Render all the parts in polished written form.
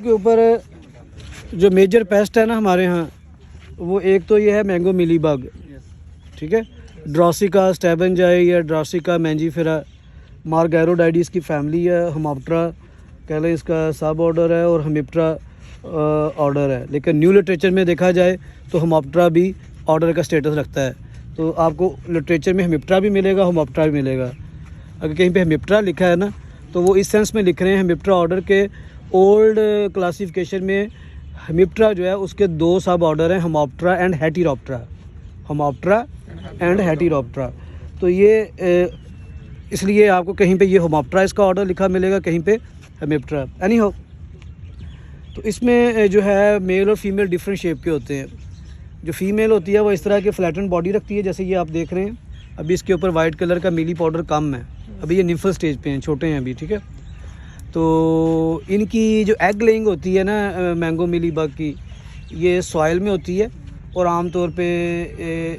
के ऊपर जो मेजर पेस्ट है ना हमारे यहाँ, वो एक तो ये है मैंगो मिलीबग, ठीक है, ड्रॉसिका स्टेबनजाई या ड्रॉसिका मैंजीफेरा मार्गैरोडाइडिस की फैमिली है। हमाप्ट्रा कह लें इसका सब ऑर्डर है और हमिप्ट्रा ऑर्डर है, लेकिन न्यू लिटरेचर में देखा जाए तो हमाप्ट्रा भी ऑर्डर का स्टेटस रखता है। तो आपको लिटरेचर में हमिप्ट्रा भी मिलेगा, हमाप्ट्रा भी मिलेगा। अगर कहीं पे हमिप्ट्रा लिखा है ना तो वो इस सेंस में लिख रहे हैं हमिप्ट्रा ऑर्डर के ओल्ड क्लासिफिकेशन में हमिप्ट्रा जो है उसके दो सब ऑर्डर हैं, हमाप्ट्रा एंड हेटेरोप्टेरा, हमाप्ट्रा एंड हेटेरोप्टेरा। तो ये इसलिए आपको कहीं पे ये हमाप्ट्रा इसका ऑर्डर लिखा मिलेगा, कहीं पे हमिप्ट्रा। एनी हो, तो इसमें जो है मेल और फीमेल डिफरेंट शेप के होते हैं। जो फीमेल होती है वो इस तरह के फ्लैटन बॉडी रखती है, जैसे ये आप देख रहे हैं। अभी इसके ऊपर वाइट कलर का मिली पाउडर कम है, अभी ये निम्फल स्टेज पे हैं, छोटे हैं अभी, ठीक है। तो इनकी जो एग लेइंग होती है ना मैंगो मिली बग की, ये सॉइल में होती है और आमतौर पे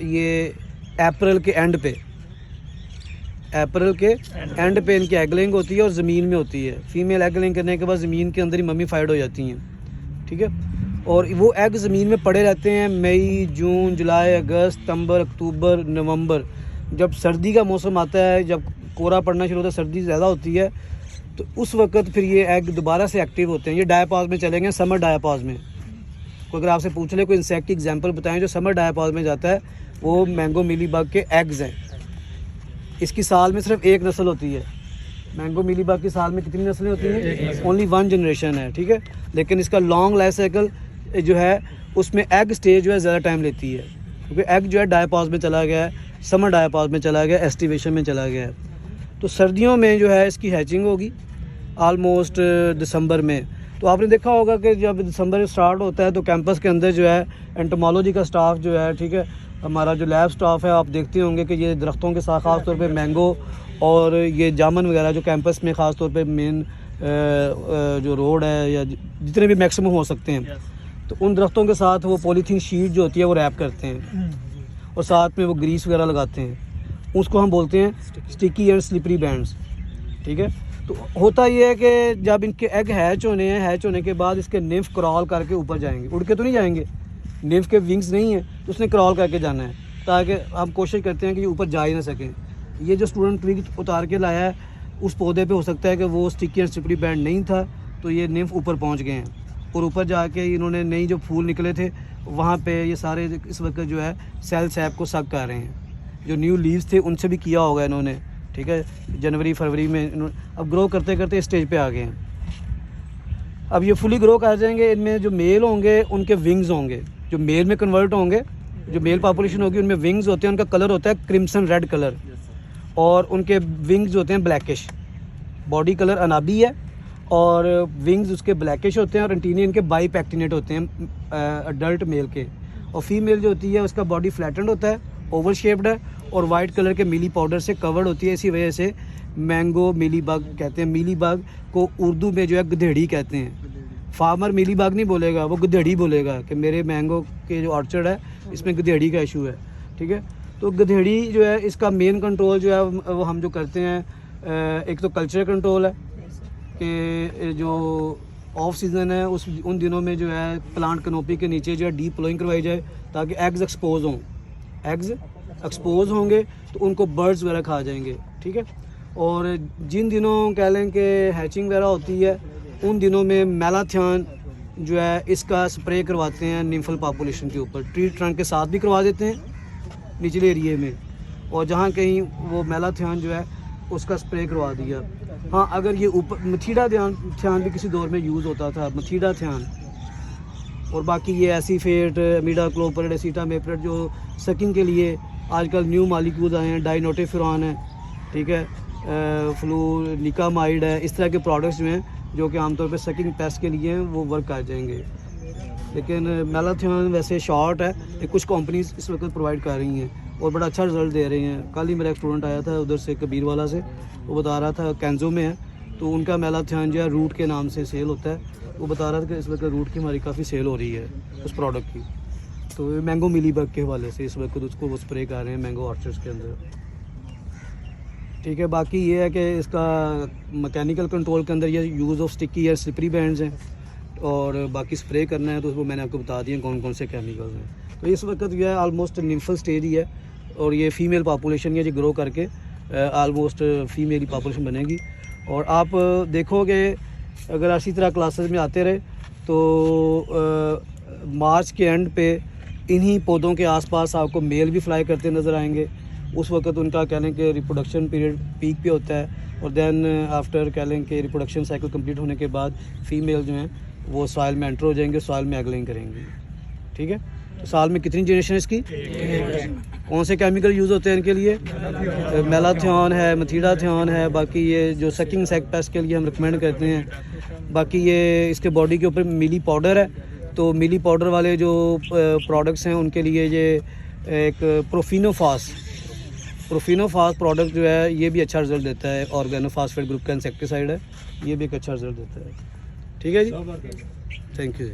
ये अप्रैल के एंड पे इनकी एग लेइंग होती है और ज़मीन में होती है। फीमेल एग लेइंग करने के बाद ज़मीन के अंदर ही मम्मीफाइड हो जाती हैं, ठीक है। और वो एग ज़मीन में पड़े रहते हैं मई, जून, जुलाई, अगस्त, सितंबर, अक्टूबर, नवंबर। जब सर्दी का मौसम आता है, जब कोहरा पड़ना शुरू होता है, सर्दी ज़्यादा होती है, तो उस वक्त फिर ये एग दोबारा से एक्टिव होते हैं। ये डायापॉज में चलेंगे, समर डायापॉज में। कोई अगर आपसे पूछ ले कोई इंसेक्ट की एग्जांपल बताएं जो समर डायापॉज में जाता है, वो मैंगो मिलीबग के एग्स हैं। इसकी साल में सिर्फ एक नस्ल होती है। मैंगो मिलीबग की साल में कितनी नस्लें होती हैं? ओनली वन जनरेशन है, ठीक है। लेकिन इसका लॉन्ग लाइफ साइकिल जो है उसमें एग स्टेज जो है ज़्यादा टाइम लेती है, क्योंकि एग जो है डायापॉज में चला गया है, समर डायापॉज में चला गया, एस्टिवेशन में चला गया है। तो सर्दियों में जो है इसकी हैचिंग होगी ऑलमोस्ट दिसंबर में। तो आपने देखा होगा कि जब दिसंबर स्टार्ट होता है तो कैंपस के अंदर जो है एंटोमोलॉजी का स्टाफ जो है, ठीक है, हमारा जो लैब स्टाफ है, आप देखते होंगे कि ये दरख्तों के साथ ख़ास तौर पे मैंगो और ये जामन वगैरह जो कैंपस में ख़ास तौर पे मेन जो रोड है या जितने भी मैक्सिमम हो सकते हैं, तो उन दरख्तों के साथ वो पॉलीथीन शीट जो होती है वो रैप करते हैं और साथ में वो ग्रीस वगैरह लगाते हैं। उसको हम बोलते हैं स्टिकी एंड स्लिपरी बैंड्स, ठीक है। तो होता ये है कि जब इनके एग हैच होने हैं, हैच होने के बाद इसके निम्फ क्रॉल करके ऊपर जाएंगे, उड़ के तो नहीं जाएंगे, निम्फ के विंग्स नहीं है, तो उसने क्रॉल करके जाना है, ताकि हम कोशिश करते हैं कि ऊपर जा ही ना सकें। ये जो स्टूडेंट ट्विग उतार के लाया है उस पौधे पे हो सकता है कि वो स्टिकी एंड स्लिपरी बैंड नहीं था, तो ये निम्फ ऊपर पहुँच गए हैं और ऊपर जाके इन्होंने नई जो फूल निकले थे वहाँ पे ये सारे इस वक्त जो है सेल सैप को सक कर रहे हैं। जो न्यू लीव्स थे उनसे भी किया होगा इन्होंने, ठीक है, जनवरी फरवरी में अब ग्रो करते करते इस स्टेज पे आ गए हैं। अब ये फुली ग्रो कर जाएंगे। इनमें जो मेल होंगे उनके विंग्स होंगे, जो मेल में कन्वर्ट होंगे, जो मेल पॉपुलेशन होगी उनमें विंग्स होते हैं, उनका कलर होता है क्रिम्सन रेड कलर और उनके विंग्स होते हैं ब्लैकिश। बॉडी कलर अनाबी है और विंग्स उसके ब्लैकिश होते हैं और एंटीनिया इनके बाईपैक्टिनेट होते हैं अडल्ट मेल के। और फीमेल जो होती है उसका बॉडी फ्लैटेंड होता है, ओवल शेप्ड है और वाइट कलर के मिली पाउडर से कवर्ड होती है। इसी वजह से मैंगो मिलीबग कहते हैं। मिलीबग को उर्दू में जो है गधेड़ी कहते हैं। फार्मर मिलीबग नहीं बोलेगा, वो गधेड़ी बोलेगा कि मेरे मैंगो के जो ऑर्चर्ड है इसमें गधेड़ी का इशू है, ठीक है। तो गधेड़ी जो है इसका मेन कंट्रोल जो है वो हम जो करते हैं, एक तो कल्चर कंट्रोल है कि जो ऑफ सीज़न है उन दिनों में जो है प्लांट कनोपी के नीचे जो है डीप प्लोइंग करवाई जाए ताकि एग्स एक्सपोज हों। एग्स एक्सपोज होंगे तो उनको बर्ड्स वगैरह खा जाएंगे, ठीक है। और जिन दिनों कह लें कि हैचिंग वगैरह होती है उन दिनों में मेलाथियन जो है इसका स्प्रे करवाते हैं निम्फल पॉपुलेशन के ऊपर। ट्री ट्रंक के साथ भी करवा देते हैं निचले एरिए में, और जहाँ कहीं वो मेलाथियन जो है उसका स्प्रे करवा दिया। हाँ, अगर ये ऊपर मथीडा थ्यान भी किसी दौर में यूज़ होता था, मथीडा थ्यान, और बाकी ये एसीफेट, मीडाक्लोप्रिड, एसीटामेप्रिड जो सकिंग के लिए आजकल न्यू मालिक्यूल्स आए हैं, डाइनोटेफिरॉन है, ठीक है, फ्लूनिकामाइड है, इस तरह के प्रोडक्ट्स जो हैं जो कि आमतौर पे सकिंग पेस्ट के लिए हैं वो वर्क कर जाएंगे। लेकिन मेलाथियन वैसे शॉर्ट है, ये कुछ कंपनीज इस वक्त प्रोवाइड कर रही हैं और बड़ा अच्छा रिज़ल्ट दे रही हैं। कल ही मेरा एक स्टूडेंट आया था उधर से कबीर वाला से, वो बता रहा था कैंजो में है तो उनका मेलाथियन जो है रूट के नाम से सेल होता है। वो बता रहा था कि इस वक्त रूट की हमारी काफ़ी सेल हो रही है उस प्रोडक्ट की। तो मैंगो मिलीबग के हवाले से इस वक्त उसको वो स्प्रे कर रहे हैं मैंगो ऑर्चर्ड्स के अंदर, ठीक है। बाकी ये है कि इसका मैकेनिकल कंट्रोल के अंदर ये यूज़ ऑफ स्टिकी या स्लिपरी बैंड्स हैं और बाकी स्प्रे करना है तो उसको मैंने आपको बता दिया कौन कौन से केमिकल्स हैं। तो इस वक्त जो है आलमोस्ट निम्फल स्टेज ही है और ये फ़ीमेल पॉपुलेशन ये जो ग्रो करके आलमोस्ट फीमेल पॉपुलेशन बनेगी। और आप देखोगे अगर इसी तरह क्लासेस में आते रहे तो मार्च के एंड पे इन्हीं पौधों के आसपास आपको मेल भी फ्लाई करते नज़र आएंगे। उस वक्त उनका कह लें कि रिप्रोडक्शन पीरियड पीक पे होता है और देन आफ्टर कह लें कि रिप्रोडक्शन साइकिल कंप्लीट होने के बाद फीमेल जो हैं वो सॉइल में एंटर हो जाएंगे, सॉइल में एग लेइंग करेंगी। ठीक है, तो साल में कितनी जनरेशन इसकी? कौन से केमिकल यूज़ होते हैं इनके लिए? मेलाथियोन है, मेथिडाथियोन है, बाकी ये जो सकिंग सेक पेस्ट के लिए हम रिकमेंड करते हैं। बाकी ये इसके बॉडी के ऊपर मिली पाउडर है, तो मिली पाउडर वाले जो प्रोडक्ट्स हैं उनके लिए ये एक प्रोफिनोफास प्रोडक्ट जो है ये भी अच्छा रिजल्ट देता है। ऑर्गेनोफॉस्फेट ग्रुप का इंसेक्टिसाइड है, ये भी एक अच्छा रिजल्ट देता है। ठीक है जी, थैंक यू जी।